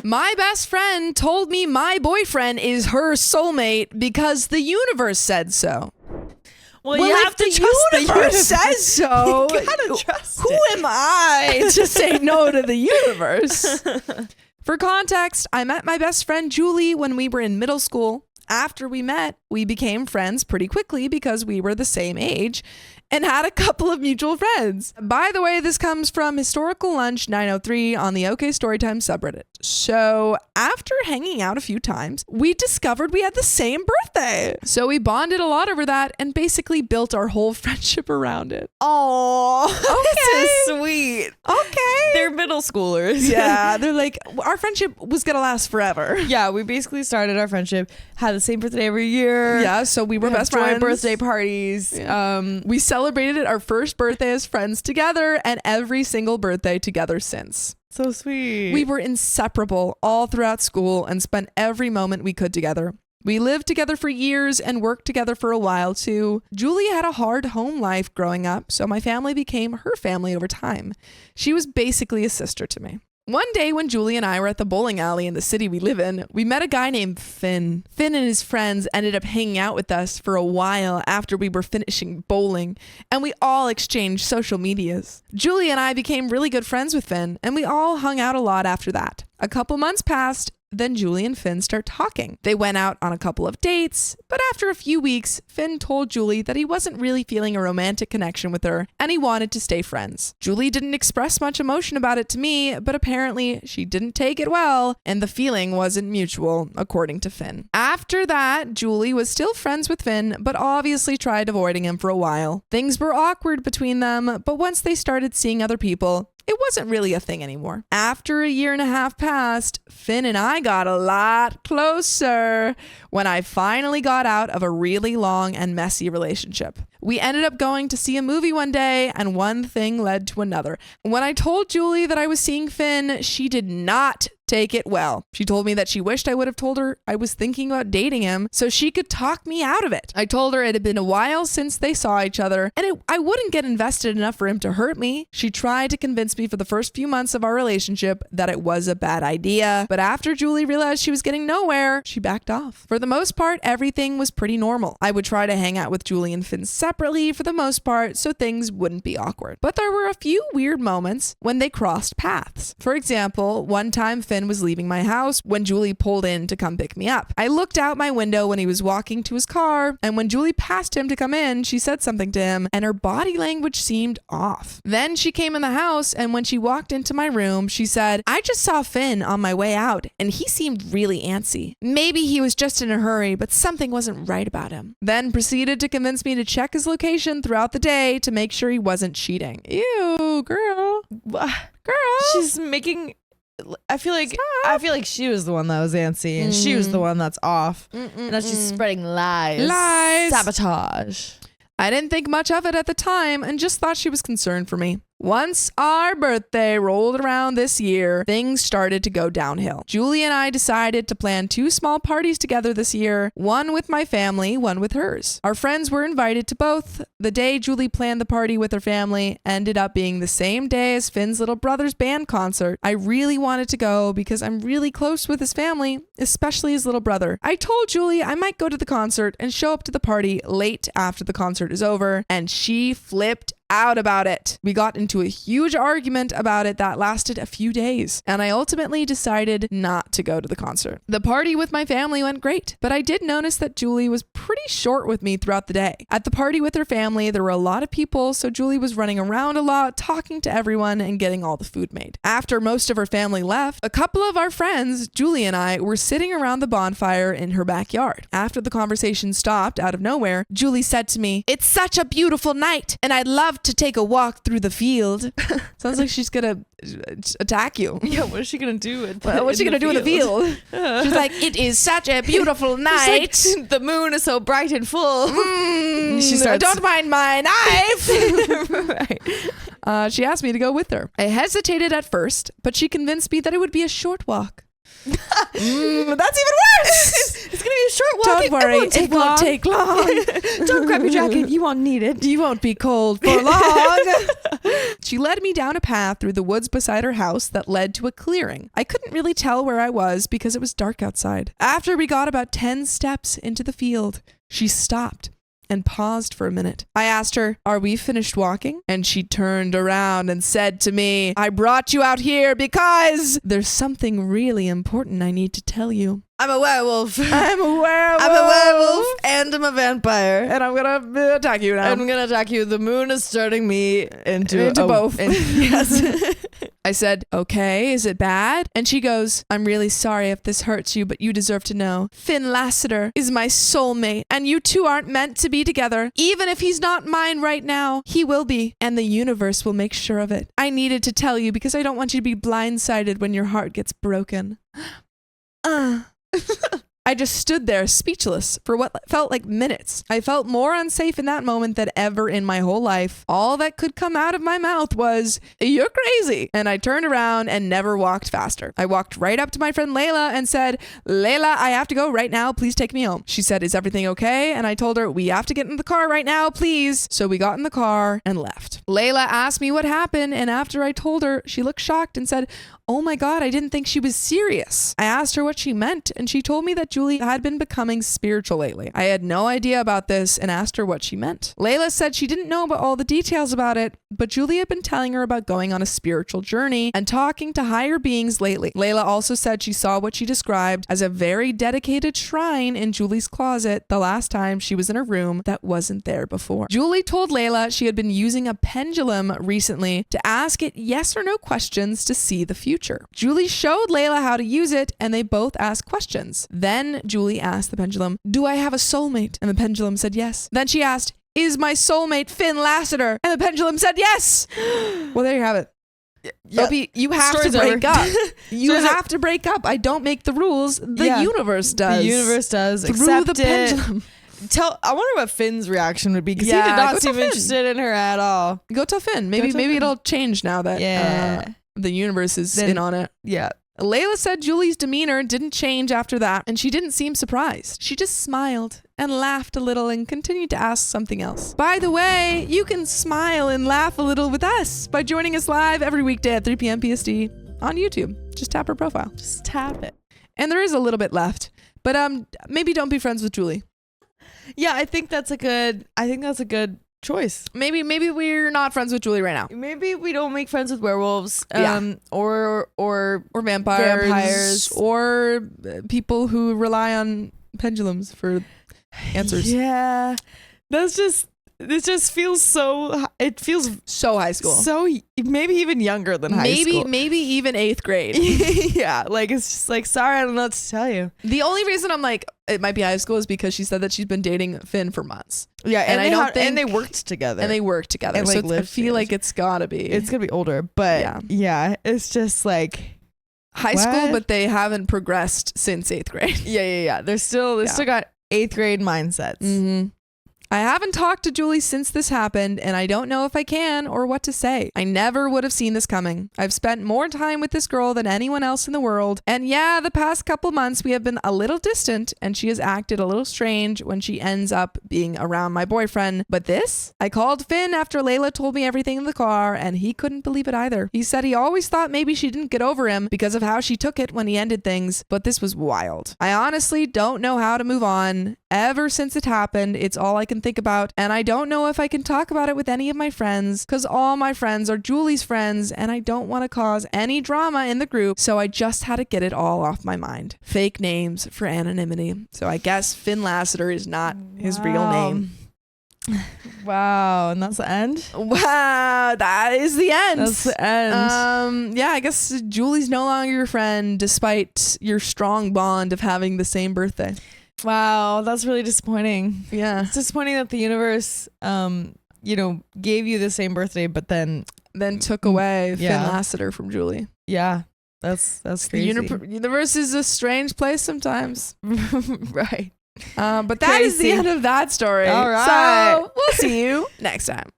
My best friend told me my boyfriend is her soulmate because the universe said so. Well, you have to trust the universe. Says so. You gotta trust Who am I to say no to the universe? For context, I met my best friend Julie when we were in middle school. After we met, we became friends pretty quickly because we were the same age and had a couple of mutual friends. By the way, this comes from Historical Lunch 903 on the OKstorytime subreddit. So after hanging out a few times, we discovered we had the same birthday. So we bonded a lot over that and basically built our whole friendship around it. Oh, Okay. this is sweet. Okay. They're middle schoolers. Yeah, they're like, our friendship was gonna last forever. Yeah, we basically started our friendship, had the same birthday every year. Yeah, so we were best joint friends. birthday parties. Yeah. We celebrated our first birthday as friends together and every single birthday together since. So sweet. We were inseparable all throughout school and spent every moment we could together. We lived together for years and worked together for a while too. Julie had a hard home life growing up, so my family became her family over time. She was basically a sister to me. One day when Julie and I were at the bowling alley in the city we live in, we met a guy named Finn. Finn and his friends ended up hanging out with us for a while after we were finishing bowling, and we all exchanged social medias. Julie and I became really good friends with Finn, and we all hung out a lot after that. A couple months passed. Then Julie and Finn start talking. They went out on a couple of dates, but after a few weeks, Finn told Julie that he wasn't really feeling a romantic connection with her and he wanted to stay friends. Julie didn't express much emotion about it to me, but apparently she didn't take it well and the feeling wasn't mutual, according to Finn. After that, Julie was still friends with Finn, but obviously tried avoiding him for a while. Things were awkward between them, but once they started seeing other people, it wasn't really a thing anymore. After a year and a half passed, Finn and I got a lot closer when I finally got out of a really long and messy relationship. We ended up going to see a movie one day and one thing led to another. When I told Julie that I was seeing Finn, she did not take it well. She told me that she wished I would have told her I was thinking about dating him so she could talk me out of it. I told her it had been a while since they saw each other and I wouldn't get invested enough for him to hurt me. She tried to convince me for the first few months of our relationship that it was a bad idea, but after Julie realized she was getting nowhere, she backed off. For the most part, everything was pretty normal. I would try to hang out with Julie and Finn separately for the most part so things wouldn't be awkward. But there were a few weird moments when they crossed paths. For example, one time Finn was leaving my house when Julie pulled in to come pick me up. I looked out my window when he was walking to his car, and when Julie passed him to come in, she said something to him, and her body language seemed off. Then she came in the house, and when she walked into my room, she said, "I just saw Finn on my way out, and he seemed really antsy. Maybe he was just in a hurry, but something wasn't right about him." Then proceeded to convince me to check his location throughout the day to make sure he wasn't cheating. Ew, girl. She's making... I feel like she was the one that was antsy and she was the one that's off. And now she's spreading lies. Sabotage. I didn't think much of it at the time and just thought she was concerned for me. Once our birthday rolled around this year, things started to go downhill. Julie and I decided to plan 2 small parties together this year, one with my family, one with hers. Our friends were invited to both. The day Julie planned the party with her family ended up being the same day as Finn's little brother's band concert. I really wanted to go because I'm really close with his family, especially his little brother. I told Julie I might go to the concert and show up to the party late after the concert is over, and she flipped out about it. We got into a huge argument about it that lasted a few days, and I ultimately decided not to go to the concert. The party with my family went great, but I did notice that Julie was pretty short with me throughout the day. At the party with her family, there were a lot of people, so Julie was running around a lot, talking to everyone and getting all the food made. After most of her family left, a couple of our friends, Julie and I, were sitting around the bonfire in her backyard. After the conversation stopped out of nowhere, Julie said to me, "It's such a beautiful night, and I'd love to take a walk through the field." Sounds like she's gonna attack you. Yeah, what is she gonna do? What's she gonna do in the field? She's like, "It is such a beautiful night. Like, the moon is so bright and full." She starts, "Don't mind my knife." Right. She asked me to go with her. I hesitated at first, but she convinced me that it would be a short walk. That's even worse. It's gonna be a short walk. Don't worry, it won't take long. Don't grab your jacket. You won't need it. You won't be cold for long. She led me down a path through the woods beside her house that led to a clearing. I couldn't really tell where I was because it was dark outside. After we got about 10 steps into the field, she stopped and paused for a minute. I asked her, "Are we finished walking?" And she turned around and said to me, "I brought you out here because there's something really important I need to tell you." I'm a werewolf. I'm a werewolf. I'm a werewolf and I'm a vampire. And I'm gonna attack you now. I'm gonna attack you. The moon is turning me into both. Yes. I said, "Okay, is it bad?" And she goes, "I'm really sorry if this hurts you, but you deserve to know. Finn Lassiter is my soulmate, and you two aren't meant to be together. Even if he's not mine right now, he will be, and the universe will make sure of it. I needed to tell you because I don't want you to be blindsided when your heart gets broken." I just stood there speechless for what felt like minutes. I felt more unsafe in that moment than ever in my whole life. All that could come out of my mouth was, "You're crazy." And I turned around and never walked faster. I walked right up to my friend Layla and said, "Layla, I have to go right now. Please take me home." She said, "Is everything okay?" And I told her, "We have to get in the car right now, please." So we got in the car and left. Layla asked me what happened, and after I told her, she looked shocked and said, "Oh my God, I didn't think she was serious." I asked her what she meant, and she told me that Julie had been becoming spiritual lately. I had no idea about this and asked her what she meant. Layla said she didn't know about all the details about it, but Julie had been telling her about going on a spiritual journey and talking to higher beings lately. Layla also said she saw what she described as a very dedicated shrine in Julie's closet the last time she was in her room that wasn't there before. Julie told Layla she had been using a pendulum recently to ask it yes or no questions to see the future. Julie showed Layla how to use it, and they both asked questions. Then Julie asked the pendulum, "Do I have a soulmate?" And the pendulum said yes. Then she asked, "Is my soulmate Finn Lassiter?" And the pendulum said yes. Well, there you have it. Yeah. Opie, you have Story's to break over. up. You have to break up. I don't make the rules. The universe does. The universe does. Through Accept the pendulum. I wonder what Finn's reaction would be, because he Yeah, did go not tell seem Finn. interested in her at all. Go tell Finn. Maybe it'll change now that the universe is in on it. Yeah. Layla said Julie's demeanor didn't change after that, and she didn't seem surprised. She just smiled and laughed a little and continued to ask something else. By the way, you can smile and laugh a little with us by joining us live every weekday at 3 p.m. PST on YouTube. Just tap her profile. Just tap it. And there is a little bit left, but maybe don't be friends with Julie. Yeah, I think that's a good choice. Maybe we're not friends with Julie right now. Maybe we don't make friends with werewolves, or vampires, or people who rely on pendulums for answers. Yeah, it just feels so. It feels so high school. So maybe even younger than high school. Maybe even 8th grade. Yeah, like it's just like, sorry, I don't know what to tell you. The only reason I'm like it might be high school is because she said that she's been dating Finn for months. Yeah, and they worked together. And like, so I feel like it's gotta be. It's gonna be older, but yeah, it's just like high school, but they haven't progressed since 8th grade. Yeah. They're still got 8th grade mindsets. Mm-hmm. I haven't talked to Julie since this happened, and I don't know if I can or what to say. I never would have seen this coming. I've spent more time with this girl than anyone else in the world, and the past couple months we have been a little distant, and she has acted a little strange when she ends up being around my boyfriend. But this? I called Finn after Layla told me everything in the car, and he couldn't believe it either. He said he always thought maybe she didn't get over him because of how she took it when he ended things, but this was wild. I honestly don't know how to move on. Ever since it happened, it's all I can think about, and I don't know if I can talk about it with any of my friends because all my friends are Julie's friends, and I don't want to cause any drama in the group, so I just had to get it all off my mind. Fake names for anonymity. So I guess Finn Lassiter is not his real name. Wow, and that's the end? Wow, that is the end. That's the end. I guess Julie's no longer your friend despite your strong bond of having the same birthday. Wow, that's really disappointing. Yeah. It's disappointing that the universe, gave you the same birthday, but then took away Finn Lassiter from Julie. Yeah, that's crazy. The universe is a strange place sometimes. Right. But that is the end of that story. All right. So we'll see you next time.